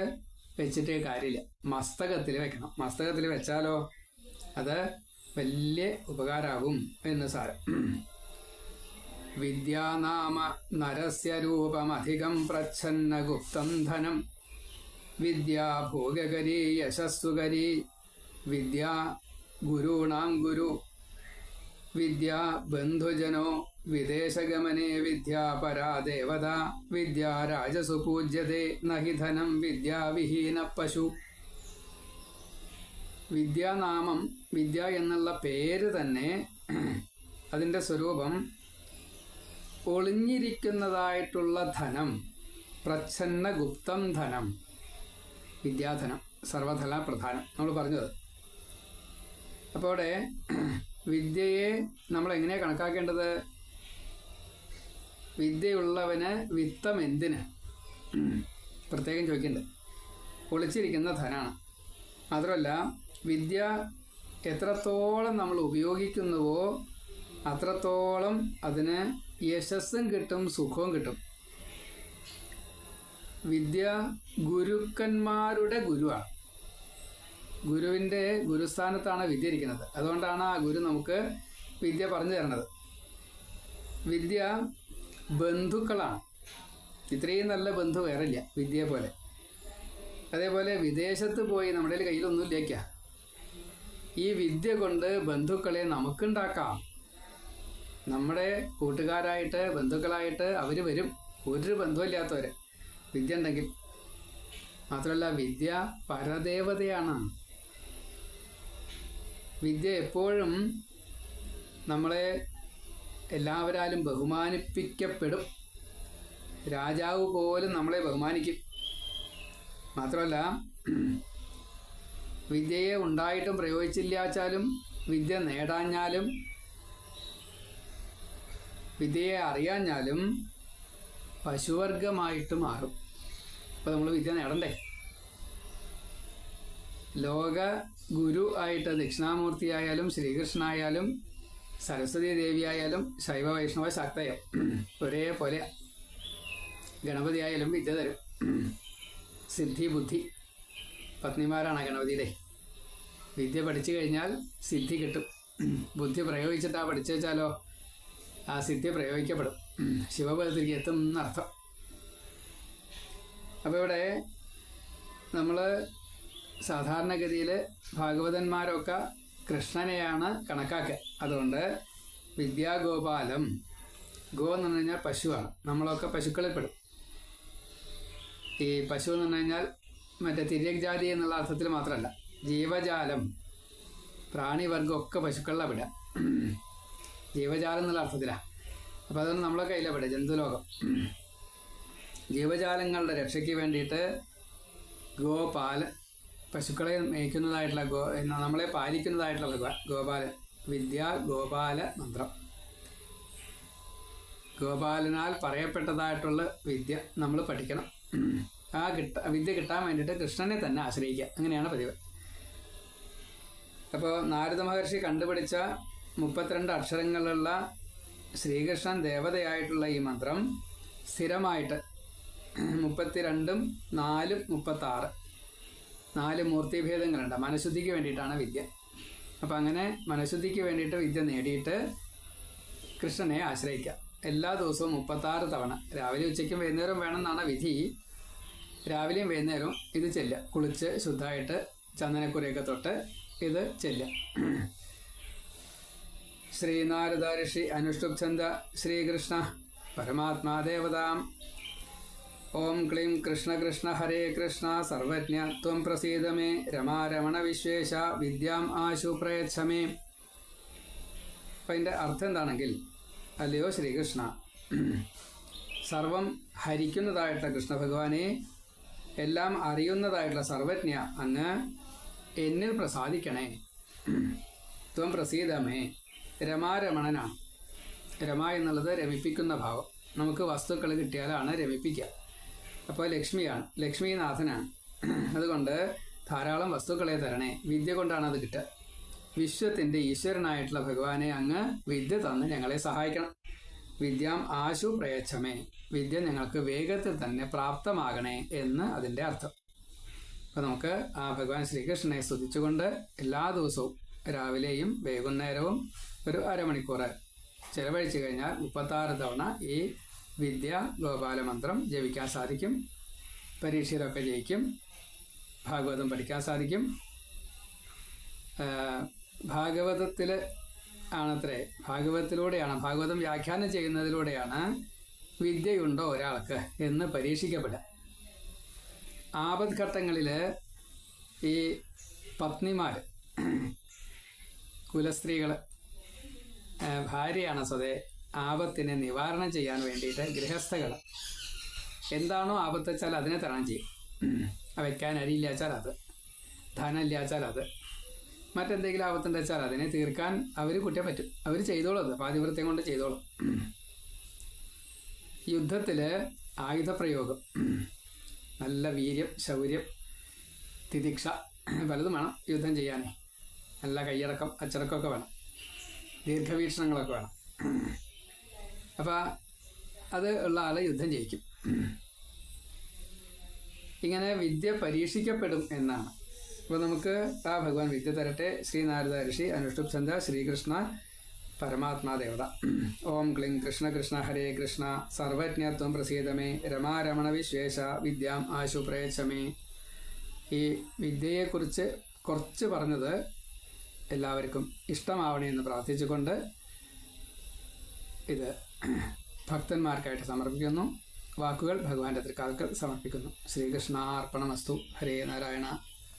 വെച്ചിട്ടേ കാര്യമില്ല, മസ്തകത്തിൽ വെക്കണം. മസ്തകത്തിൽ വെച്ചാലോ അത് വലിയ ഉപകാരാകും എന്ന് സാരം. വിദ്യാനാമ നരസ്യ രൂപമധികം പ്രച്ഛന്ന ഗുപ്തം ധനം വിദ്യാ ഭോഗകരീ യശസ്സുകരീ വിദ്യാ ഗുരുണാം ഗുരു വിദ്യാ ബന്ധുജനോ വിദേശഗമനേ വിദ്യാ പരാ ദേവത വിദ്യാ രാജസു പൂജ്യതേ നഹി ധനം വിദ്യാവിഹീന പശു. വിദ്യാനാമം, വിദ്യ എന്നുള്ള പേര് തന്നെ അതിൻ്റെ സ്വരൂപം ഒളിഞ്ഞിരിക്കുന്നതായിട്ടുള്ള ധനം, പ്രച്ഛന്ന ഗുപ്തം ധനം, വിദ്യാധനം, സർവധന പ്രധാനം നമ്മൾ പറഞ്ഞത്. അപ്പോൾ അവിടെ വിദ്യയെ നമ്മൾ എങ്ങനെയാണ് കണക്കാക്കേണ്ടത്? വിദ്യയുള്ളവന് വിത്തം എന്തിന് പ്രത്യേകം ചോദിക്കുന്നുണ്ട്. ഒളിച്ചിരിക്കുന്ന ധനാണ്. മാത്രമല്ല വിദ്യ എത്രത്തോളം നമ്മൾ ഉപയോഗിക്കുന്നുവോ അത്രത്തോളം അതിന് യശസ്സും കിട്ടും, സുഖവും കിട്ടും. വിദ്യ ഗുരുക്കന്മാരുടെ ഗുരുവാണ്. ഗുരുവിൻ്റെ ഗുരുസ്ഥാനത്താണ് വിദ്യ ഇരിക്കുന്നത്. അതുകൊണ്ടാണ് ആ ഗുരു നമുക്ക് വിദ്യ പറഞ്ഞു തരുന്നത്. വിദ്യ ബന്ധുക്കളാണ്. ഇത്രയും നല്ല ബന്ധു വേറില്ല വിദ്യയെ പോലെ. അതേപോലെ വിദേശത്ത് പോയി നമ്മുടെ കയ്യിലൊന്നും ഇല്ലേക്ക, ഈ വിദ്യ കൊണ്ട് ബന്ധുക്കളെ നമുക്കുണ്ടാക്കാം. നമ്മുടെ കൂട്ടുകാരായിട്ട് ബന്ധുക്കളായിട്ട് അവർ വരും, ഒരു ബന്ധുവില്ലാത്തവർ വിദ്യ ഉണ്ടെങ്കിൽ. മാത്രമല്ല വിദ്യ പരദേവതയാണ്. വിദ്യ എപ്പോഴും നമ്മളെ എല്ലാവരാലും ബഹുമാനിപ്പിക്കപ്പെടും. രാജാവ് പോലും നമ്മളെ ബഹുമാനിക്കും. മാത്രമല്ല വിദ്യയെ ഉണ്ടായിട്ടും പ്രയോഗിച്ചില്ലാച്ചാലും വിദ്യ നേടാഞ്ഞാലും വിദ്യയെ അറിയാഞ്ഞാലും പശുവർഗമായിട്ട് മാറും. അപ്പോൾ നമ്മൾ വിദ്യ നേടണ്ടേ? ലോക ഗുരു ആയിട്ട് ദക്ഷിണാമൂർത്തിയായാലും ശ്രീകൃഷ്ണനായാലും സരസ്വതി ദേവിയായാലും ശൈവ വൈഷ്ണവ ശക്തയോ ഒരേപോലെ. ഗണപതി ആയാലും വിദ്യ തരും. സിദ്ധി ബുദ്ധി പത്നിമാരാണ് ഗണപതിയുടെ. വിദ്യ പഠിച്ചു കഴിഞ്ഞാൽ സിദ്ധി കിട്ടും. ബുദ്ധി പ്രയോഗിച്ചിട്ടാ പഠിച്ചു വെച്ചാലോ ആ സിദ്ധി പ്രയോഗിക്കപ്പെടും, ശിവപദത്തിലേക്ക് എത്തും എന്നർത്ഥം. അപ്പോൾ ഇവിടെ നമ്മൾ സാധാരണഗതിയിൽ ഭാഗവതന്മാരൊക്കെ കൃഷ്ണനെയാണ് കണക്കാക്കുക. അതുകൊണ്ട് വിദ്യാഗോപാലം, ഗോ എന്ന് പറഞ്ഞു കഴിഞ്ഞാൽ പശുവാണ്. നമ്മളൊക്കെ പശുക്കളിൽ പെടും. ഈ പശു എന്ന് പറഞ്ഞു കഴിഞ്ഞാൽ മറ്റേ തിര്യക് ജാതി എന്നുള്ള അർത്ഥത്തിൽ മാത്രമല്ല, ജീവജാലം പ്രാണിവർഗമൊക്കെ പശുക്കളിലാണ് വിടുക. ജീവജാലം എന്നുള്ള അർത്ഥത്തിലാണ്. അപ്പോൾ അതുകൊണ്ട് നമ്മളെ കയ്യിലാണ് വിടുക, ജന്തുലോകം. ജീവജാലങ്ങളുടെ രക്ഷയ്ക്ക് വേണ്ടിയിട്ട് ഗോപാലൻ, പശുക്കളെ മേയ്ക്കുന്നതായിട്ടുള്ള നമ്മളെ പാലിക്കുന്നതായിട്ടുള്ള ഗോപാലൻ. വിദ്യ ഗോപാല മന്ത്രം, ഗോപാലനാൽ പറയപ്പെട്ടതായിട്ടുള്ള വിദ്യ നമ്മൾ പഠിക്കണം. ആ വിദ്യ കിട്ടാൻ വേണ്ടിയിട്ട് കൃഷ്ണനെ തന്നെ ആശ്രയിക്കുക. അങ്ങനെയാണ് പതിവ്. അപ്പോൾ നാരദ മഹർഷി കണ്ടുപിടിച്ച 32 അക്ഷരങ്ങളുള്ള ശ്രീകൃഷ്ണൻ ദേവതയായിട്ടുള്ള ഈ മന്ത്രം സ്ഥിരമായിട്ട് 32, 4, 36 4 മൂർത്തിഭേദങ്ങളുണ്ട്. മനഃശുദ്ധിക്ക് വേണ്ടിയിട്ടാണ് വിദ്യ. അപ്പം അങ്ങനെ മനഃശുദ്ധിക്ക് വേണ്ടിയിട്ട് വിദ്യ നേടിയിട്ട് കൃഷ്ണനെ ആശ്രയിക്കുക. എല്ലാ ദിവസവും 36 തവണ, രാവിലെ ഉച്ചയ്ക്കും വൈകുന്നേരം വേണമെന്നാണ് വിധി. രാവിലെയും വൈകുന്നേരവും ഇത് ചെല്ലുക. കുളിച്ച് ശുദ്ധമായിട്ട് ചന്ദനക്കുരയൊക്കെ തൊട്ട് ഇത് ചെല്ലുക. ശ്രീനാരദ ഋഷി അനുഷ്ടുപ്ഛന്ദ ശ്രീകൃഷ്ണ പരമാത്മാ ദേവതാം ഓം ക്ലീം കൃഷ്ണ കൃഷ്ണ ഹരേ കൃഷ്ണ സർവജ്ഞ ത്വം പ്രസീദ മേ രമാരമണ വിശ്വേശ വിദ്യാം ആശു പ്രയച്ഛമേ. അപ്പം അതിൻ്റെ അർത്ഥം എന്താണെങ്കിൽ, അല്ലയോ ശ്രീകൃഷ്ണ, സർവം ഹരിക്കുന്നതായിട്ടുള്ള കൃഷ്ണ ഭഗവാനെ, എല്ലാം അറിയുന്നതായിട്ടുള്ള സർവജ്ഞ അങ്ങ് എന്നിൽ പ്രസാദിക്കണേ. ത്വം പ്രസീദമേ, രമാരമണനാണ്. രമ എന്നുള്ളത് രമിപ്പിക്കുന്ന ഭാവം. നമുക്ക് വസ്തുക്കൾ കിട്ടിയാലാണ് രമിപ്പിക്കുക. അപ്പോൾ ലക്ഷ്മിയാണ്, ലക്ഷ്മീനാഥനാണ്. അതുകൊണ്ട് ധാരാളം വസ്തുക്കളെ തരണേ. വിദ്യ കൊണ്ടാണ് അത് കിട്ടുക. വിശ്വത്തിൻ്റെ ഈശ്വരനായിട്ടുള്ള ഭഗവാനെ അങ്ങ് വിദ്യ തന്ന് ഞങ്ങളെ സഹായിക്കണം. വിദ്യാം ആശു പ്രയച്ഛമേ, വിദ്യ ഞങ്ങൾക്ക് വേഗത്തിൽ തന്നെ പ്രാപ്തമാകണേ എന്ന് അതിൻ്റെ അർത്ഥം. അപ്പോൾ നമുക്ക് ആ ഭഗവാൻ ശ്രീകൃഷ്ണനെ സ്തുതിച്ചുകൊണ്ട് എല്ലാ ദിവസവും രാവിലെയും വൈകുന്നേരവും ഒരു അരമണിക്കൂർ ചിലവഴിച്ചു കഴിഞ്ഞാൽ 36 തവണ ഈ വിദ്യ ഗോപാല മന്ത്രം ജപിക്കാൻ സാധിക്കും. പരീക്ഷയിലൊക്കെ ജയിക്കും. ഭാഗവതം പഠിക്കാൻ സാധിക്കും. ഭാഗവതത്തിൽ ആണത്രേ, ഭാഗവതത്തിലൂടെയാണ്, ഭാഗവതം വ്യാഖ്യാനം ചെയ്യുന്നതിലൂടെയാണ് വിദ്യയുണ്ടോ ഒരാൾക്ക് എന്ന് പരീക്ഷിക്കപ്പെടുക. ആപത്ഘട്ടങ്ങളിൽ ഈ പത്നിമാർ, കുലസ്ത്രീകൾ, ഭാര്യയാണ് സ്വതേ ആപത്തിനെ നിവാരണം ചെയ്യാൻ വേണ്ടിയിട്ട് ഗൃഹസ്ഥകൾ എന്താണോ ആപത്ത് വെച്ചാൽ അതിനെ തരണം ചെയ്യും. വയ്ക്കാൻ അരിയില്ലാച്ചാൽ അത്, ധനം ഇല്ലാച്ചാൽ അത്, മറ്റെന്തെങ്കിലും ആപത്തുണ്ട് വെച്ചാൽ അതിനെ തീർക്കാൻ അവർ കുറ്റം പറ്റും. അവർ ചെയ്തോളും, അത് പാതിവൃത്യം കൊണ്ട് ചെയ്തോളും. യുദ്ധത്തിൽ ആയുധപ്രയോഗം, നല്ല വീര്യം, ശൗര്യം, തിദിക്ഷ പലതും വേണം യുദ്ധം ചെയ്യാനേ. നല്ല കൈയടക്കം, അച്ചടക്കമൊക്കെ വേണം, ദീർഘവീക്ഷണങ്ങളൊക്കെ വേണം. അപ്പം അത് ഉള്ള ആൾ യുദ്ധം ജയിക്കും. ഇങ്ങനെ വിദ്യ പരീക്ഷിക്കപ്പെടും എന്നാണ്. അപ്പോൾ നമുക്ക് ആ ഭഗവാൻ വിദ്യ തരട്ടെ. ശ്രീനാരദ ഋഷി അനുഷ്ടുപ്ഛന്ദ ശ്രീകൃഷ്ണ പരമാത്മാദേവത. ഓം ക്ലിം കൃഷ്ണ കൃഷ്ണ ഹരേ കൃഷ്ണ. സർവജ്ഞത്വം പ്രസീദമേ. രമാരമണ വിശ്വേശ വിദ്യാം ആശു പ്രേച്ഛമേ. ഈ വിദ്യയെക്കുറിച്ച് കുറച്ച് പറഞ്ഞത് എല്ലാവർക്കും ഇഷ്ടമാവണേ എന്ന് പ്രാർത്ഥിച്ചുകൊണ്ട് ഇത് ഭക്തന്മാർക്കായിട്ട് സമർപ്പിക്കുന്നു. വാക്കുകൾ ഭഗവാന്റെ തൃക്കാൽക്കൽ സമർപ്പിക്കുന്നു. ശ്രീകൃഷ്ണാർപ്പണമസ്തു. ഹരേ നാരായണ.